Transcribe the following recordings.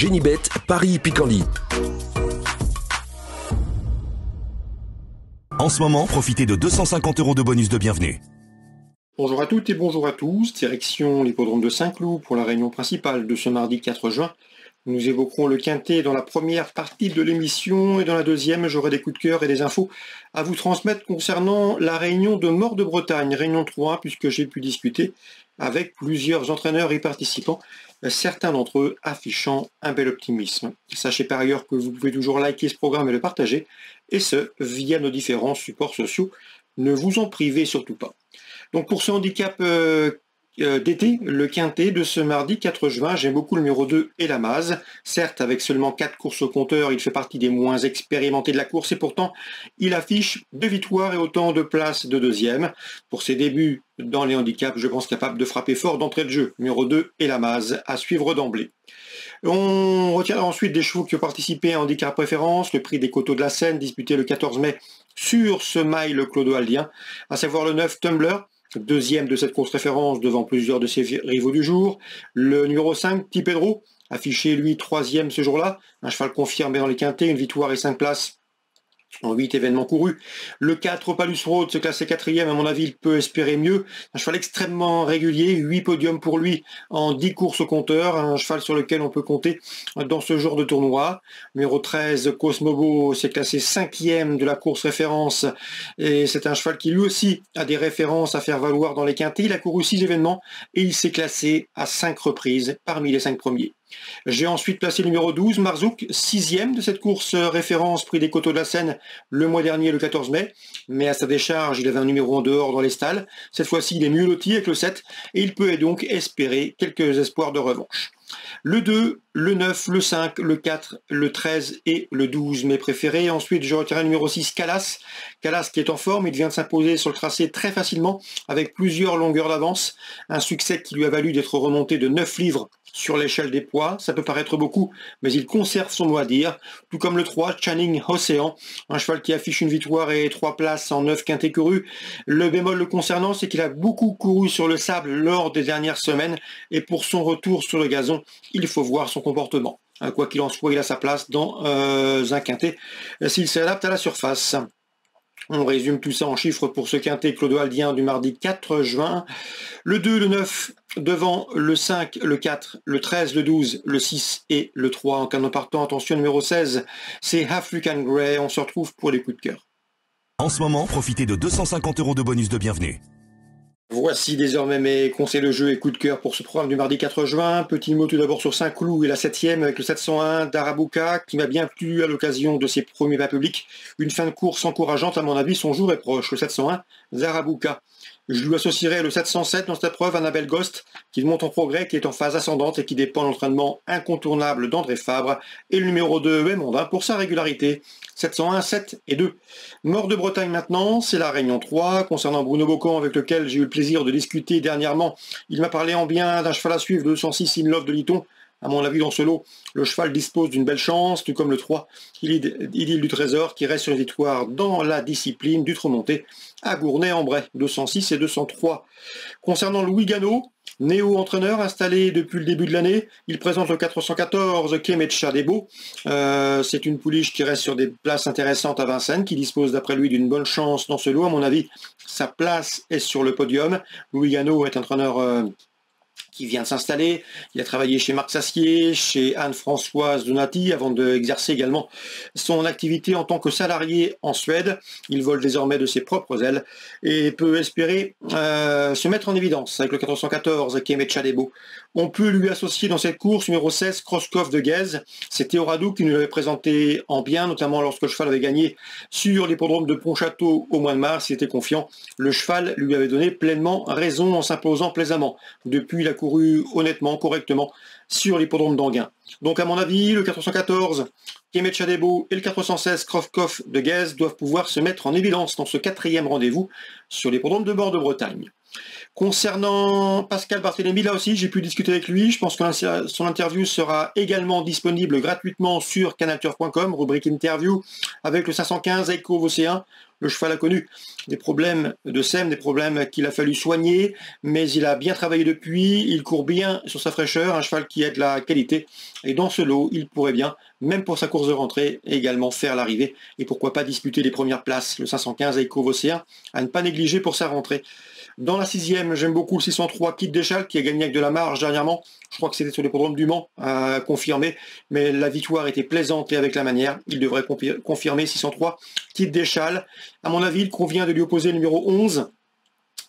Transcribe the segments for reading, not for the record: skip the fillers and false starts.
Génibet, Paris-Picanly. En ce moment, profitez de 250 € de bonus de bienvenue. Bonjour à toutes et bonjour à tous, direction l'hippodrome de Saint-Cloud pour la réunion principale de ce mardi 4 juin. Nous évoquerons le quintet dans la première partie de l'émission et dans la deuxième, j'aurai des coups de cœur et des infos à vous transmettre concernant la réunion de Mort de Bretagne, réunion 3, puisque j'ai pu discuter avec plusieurs entraîneurs et participants, certains d'entre eux affichant un bel optimisme. Sachez par ailleurs que vous pouvez toujours liker ce programme et le partager, et ce, via nos différents supports sociaux. Ne vous en privez surtout pas. Donc pour ce handicap d'été, le quintet de ce mardi 4 juin, j'aime beaucoup le numéro 2 et la Maz. Certes, avec seulement 4 courses au compteur, il fait partie des moins expérimentés de la course et pourtant, il affiche 2 victoires et autant de places de deuxième. Pour ses débuts dans les handicaps, je pense capable de frapper fort d'entrée de jeu. Numéro 2 et la Maz, à suivre d'emblée. On retiendra ensuite des chevaux qui ont participé à handicap préférence, le prix des Coteaux de la Seine, disputé le 14 mai sur ce mile clodoaldien, à savoir le 9 Tumbler, deuxième de cette course référence devant plusieurs de ses rivaux du jour. Le numéro 5, Petit Pedro, affiché lui troisième ce jour-là. Un cheval confirmé dans les quintets, une victoire et 5 places en 8 événements courus. Le 4, Opalus Road, se classer quatrième, à mon avis, il peut espérer mieux. Un cheval extrêmement régulier, 8 podiums pour lui en 10 courses au compteur. Un cheval sur lequel on peut compter dans ce genre de tournoi. Numéro 13, Cosmobo, s'est classé 5e de la course référence. Et c'est un cheval qui lui aussi a des références à faire valoir dans les quintets. Il a couru 6 événements et il s'est classé à 5 reprises parmi les 5 premiers. J'ai ensuite placé le numéro 12, Marzouk, 6e de cette course référence prix des Coteaux de la Seine le mois dernier, le 14 mai. Mais à sa décharge, il avait un numéro en dehors dans les stalles. Cette fois-ci, il est mieux loti avec le 7 et il peut donc espérer quelques espoirs de revanche. Le 2, le 9, le 5, le 4, le 13 et le 12, mes préférés. Ensuite, je retirerai le numéro 6, Calas. Calas qui est en forme, il vient de s'imposer sur le tracé très facilement, avec plusieurs longueurs d'avance. Un succès qui lui a valu d'être remonté de 9 livres sur l'échelle des poids. Ça peut paraître beaucoup, mais il conserve son mot à dire. Tout comme le 3, Channing Océan, un cheval qui affiche une victoire et 3 places en 9 quintés courus. Le bémol le concernant, c'est qu'il a beaucoup couru sur le sable lors des dernières semaines, et pour son retour sur le gazon, il faut voir son comportement. Quoi qu'il en soit, il a sa place dans un quintet s'il s'adapte à la surface. On résume tout ça en chiffres pour ce quintet clodoaldien du mardi 4 juin. Le 2, le 9, devant le 5, le 4, le 13, le 12, le 6 et le 3. En canon partant, attention, numéro 16, c'est African Grey. On se retrouve pour les coups de cœur. En ce moment, profitez de 250 € de bonus de bienvenue. Voici désormais mes conseils de jeu et coups de cœur pour ce programme du mardi 4 juin. Petit mot tout d'abord sur Saint-Cloud et la 7e avec le 701 d'Arabuka qui m'a bien plu à l'occasion de ses premiers pas publics. Une fin de course encourageante, à mon avis, son jour est proche. Le 701 d'Arabuka. Je lui associerai le 707 dans cette épreuve, Annabelle Ghost, qui monte en progrès, qui est en phase ascendante et qui dépend de l'entraînement incontournable d'André Fabre. Et le numéro 2, Wemondin, pour sa régularité. 701, 7 et 2. Mort de Bretagne maintenant, c'est la réunion 3. Concernant Bruno Bocan, avec lequel j'ai eu le plaisir de discuter dernièrement, il m'a parlé en bien d'un cheval à suivre, 206 In Love de Liton. À mon avis, dans ce lot, le cheval dispose d'une belle chance, tout comme le 3, Idylle du Trésor, qui reste sur une victoire dans la discipline d'Utremonté à Gournay-en-Bray, 206 et 203. Concernant Louis Gano, néo-entraîneur installé depuis le début de l'année, il présente le 414 Kemetcha Debo. C'est une pouliche qui reste sur des places intéressantes à Vincennes, qui dispose d'après lui d'une bonne chance dans ce lot. À mon avis, sa place est sur le podium. Louis Gano est un entraîneur qui vient de s'installer. Il a travaillé chez Marc Sassier, chez Anne-Françoise Donati, avant d'exercer également son activité en tant que salarié en Suède. Il vole désormais de ses propres ailes et peut espérer se mettre en évidence avec le 414 Kemetcha Debo. On peut lui associer dans cette course numéro 16 Kroskov de Guèze. C'est Théoradou qui nous l'avait présenté en bien, notamment lorsque le cheval avait gagné sur l'hippodrome de Pontchâteau au mois de mars. Il était confiant. Le cheval lui avait donné pleinement raison en s'imposant plaisamment. Depuis, il a couru honnêtement, correctement sur l'hippodrome d'Anguin. Donc à mon avis, le 414 Kemetcha Debo et le 416 Kroskov de Guèze doivent pouvoir se mettre en évidence dans ce 4e rendez-vous sur l'hippodrome de Mort de Bretagne. Concernant Pascal Barthélémy, là aussi j'ai pu discuter avec lui. Je pense que son interview sera également disponible gratuitement sur canalturf.com, rubrique interview, avec le 515 Echo Océan. Le cheval a connu des problèmes de sème, des problèmes qu'il a fallu soigner, mais il a bien travaillé depuis, il court bien sur sa fraîcheur, un cheval qui a de la qualité. Et dans ce lot, il pourrait bien, même pour sa course de rentrée, également faire l'arrivée. Et pourquoi pas disputer les premières places, le 515 avec Océan, à ne pas négliger pour sa rentrée. Dans la 6e, j'aime beaucoup le 603 Kit Deschal qui a gagné avec de la marge dernièrement. Je crois que c'était sur l'hippodrome du Mans, à confirmer. Mais la victoire était plaisante et avec la manière. Il devrait confirmer 603 Kit Deschal. À mon avis, il convient de lui opposer le numéro 11.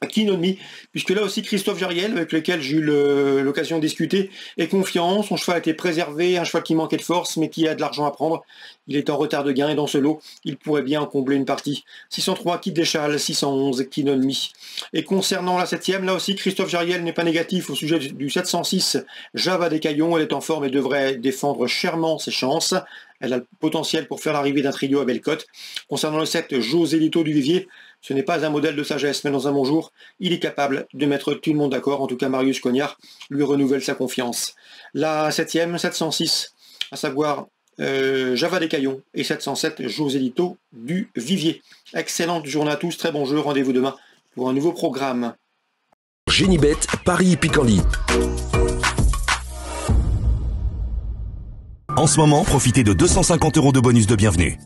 Kinomi, puisque là aussi Christophe Jariel, avec lequel j'ai eu l'occasion de discuter, est confiant, son cheval a été préservé, un cheval qui manquait de force, mais qui a de l'argent à prendre. Il est en retard de gain et dans ce lot, il pourrait bien en combler une partie. 603 Kit Deschal, 611 Kinomi. Et concernant la 7e, là aussi Christophe Jariel n'est pas négatif au sujet du 706 Java des Caillons. Elle est en forme et devrait défendre chèrement ses chances. Elle a le potentiel pour faire l'arrivée d'un trio à Bellecote. Concernant le 7, José Lito du Vivier, ce n'est pas un modèle de sagesse, mais dans un bon jour, il est capable de mettre tout le monde d'accord. En tout cas, Marius Cognard lui renouvelle sa confiance. La 7e, 706, à savoir Java des Caillons, et 707, José Lito du Vivier. Excellente journée à tous, très bon jeu. Rendez-vous demain pour un nouveau programme. Génibet, Paris Picardie. En ce moment, profitez de 250 € de bonus de bienvenue.